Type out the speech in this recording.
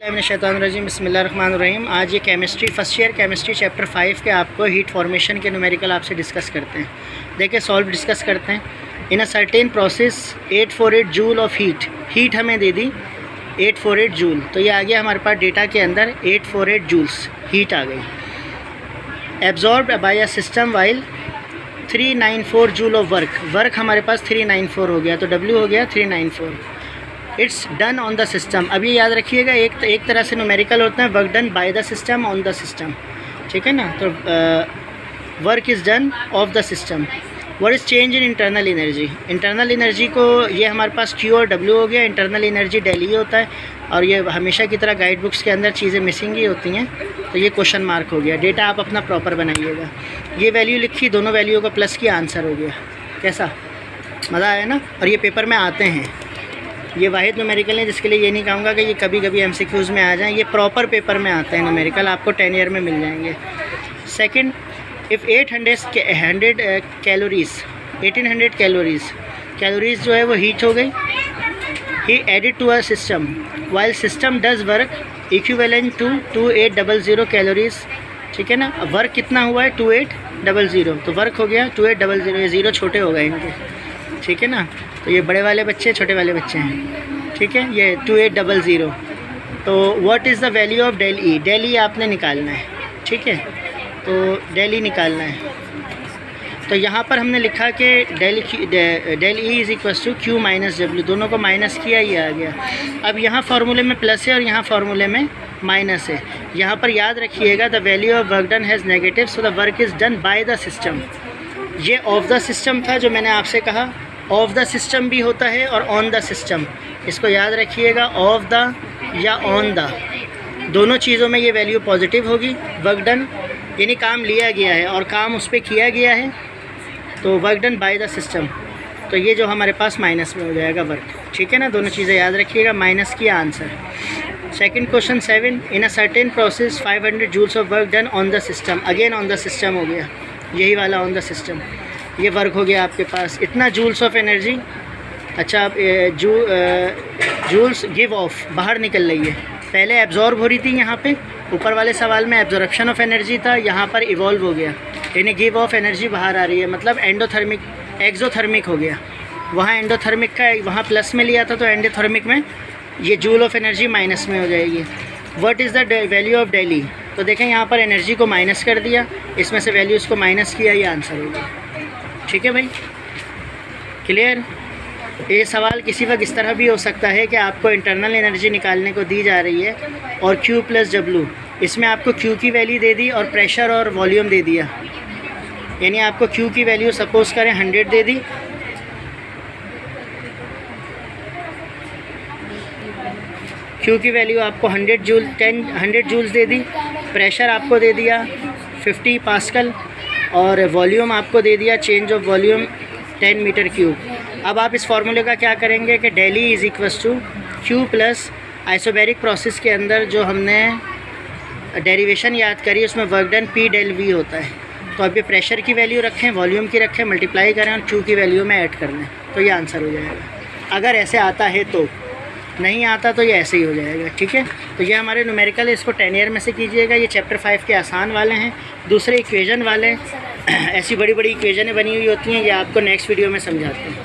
शैतानुर्रजीम बिस्मिल्लाहिर्रहमानिर्रहीम। आज ये chemistry first year chemistry chapter 5 के आपको हीट फॉर्मेशन के न्यूमेरिकल आपसे डिस्कस करते हैं। देखिए सॉल्व डिस्कस करते हैं। In a certain process 848 joule of heat हमें दे दी 848 जूल। तो ये आ गया हमारे पास डेटा के अंदर 848 जूल्स हीट आ गई। Absorbed bye a system while 394 joule of work हमारे पास 394 हो गया, तो W हो गया 394। It's done on the system. अब ये याद रखिएगा एक तरह से न्यूमेरिकल होता है work done by the system on the system, ठीक है ना। तो work is done of the system. What is change in internal energy. Internal energy को ये हमारे पास Q और W हो गया। इंटरनल एनर्जी डेली होता है और ये हमेशा की तरह गाइड बुक्स के अंदर चीज़ें मिसिंग ही होती हैं, तो ये क्वेश्चन मार्क हो गया। डेटा आप अपना प्रॉपर बनाइएगा। ये वैल्यू लिखी, दोनों वैल्यू का प्लस की आंसर हो गया। कैसा मज़ा आया ना। और ये पेपर में आते हैं, ये वाहिद न्यूमेरिकल है जिसके लिए ये नहीं कहूँगा कि ये कभी कभी MCQs में आ जाएँ। ये प्रॉपर पेपर में आते हैं न्यूमेरिकल, आपको 10 ईयर में मिल जाएंगे। सेकंड, इफ़ 1800 कैलोरीज जो है वो हीट हो गई, he added to a system while system does work equivalent to 2800 calories, ठीक है ना। वर्क कितना हुआ है 2800, तो वर्क हो गया 2800। ये ज़ीरो छोटे हो गए इनके, ठीक है ना। तो ये बड़े वाले बच्चे छोटे वाले बच्चे हैं, ठीक है। ये 2800। तो what is the value of del E. Del E आपने निकालना है, ठीक है। तो डेल ई निकालना है। तो यहाँ पर हमने लिखा कि del E is equal to Q minus W। दोनों को माइनस किया, ये आ गया। अब यहाँ फार्मूले में प्लस है और यहाँ फार्मूले में माइनस है। यहाँ पर याद रखिएगा the value of work done has negative, so the work is done by the system. ये ऑफ द सिस्टम था जो मैंने आपसे कहा। ऑफ द सिस्टम भी होता है और ऑन द सिस्टम, इसको याद रखिएगा। ऑफ द या ऑन द, दोनों चीज़ों में ये वैल्यू पॉजिटिव होगी। वर्क डन यानी काम लिया गया है और काम उस पर किया गया है, तो work done by the system. तो ये जो हमारे पास माइनस में हो जाएगा वर्क, ठीक है ना। दोनों चीज़ें याद रखिएगा, माइनस की answer. Second question 7, in a certain process 500 joules of work done on the system. Again on the system हो गया, यही वाला ऑन द सिस्टम। ये वर्क हो गया आपके पास इतना जूल्स ऑफ एनर्जी। अच्छा, आप जूल्स गिव ऑफ बाहर निकल रही है। पहले एब्जॉर्ब हो रही थी, यहाँ पे ऊपर वाले सवाल में एब्जॉर्प्शन ऑफ एनर्जी था, यहाँ पर इवॉल्व हो गया, यानी गिव ऑफ एनर्जी बाहर आ रही है, मतलब एक्सोथर्मिक हो गया। वहाँ एंडोथर्मिक का वहाँ प्लस में लिया था, तो एंडोथर्मिक में ये जूल ऑफ एनर्जी माइनस में हो जाएगी। What is the value of daily. तो देखें यहाँ पर एनर्जी को माइनस कर दिया, इसमें से वैल्यूज़ को माइनस किया, ये आंसर होगा, ठीक है भाई। क्लियर। ये सवाल किसी वक्त इस तरह भी हो सकता है कि आपको इंटरनल एनर्जी निकालने को दी जा रही है और Q प्लस W, इसमें आपको Q की वैल्यू दे दी और प्रेशर और वॉल्यूम दे दिया। यानी आपको Q की वैल्यू सपोज़ करें 100 दे दी, Q की वैल्यू आपको 100 जूल्स दे दी, प्रेशर आपको दे दिया 50 पास्कल और वॉल्यूम आपको दे दिया, change of volume 10 metre cube. अब आप इस फार्मूले का क्या करेंगे कि del E is equals to Q plus isobaric process के अंदर जो हमने डेरिवेशन याद करी उसमें work done P del V होता है। तो अब ये प्रेशर की वैल्यू रखें, वॉल्यूम की रखें, मल्टीप्लाई करें और Q की वैल्यू में ऐड कर लें, तो ये आंसर हो जाएगा। अगर ऐसे आता है तो, नहीं आता तो ये ऐसे ही हो जाएगा, ठीक है। तो ये हमारे न्यूमेरिकल है, इसको 10 ईयर में से कीजिएगा। ये चैप्टर 5 के आसान वाले हैं, दूसरे इक्वेशन वाले ऐसी बड़ी बड़ी इक्वेशनें बनी हुई होती हैं, ये आपको नेक्स्ट वीडियो में समझाते हैं।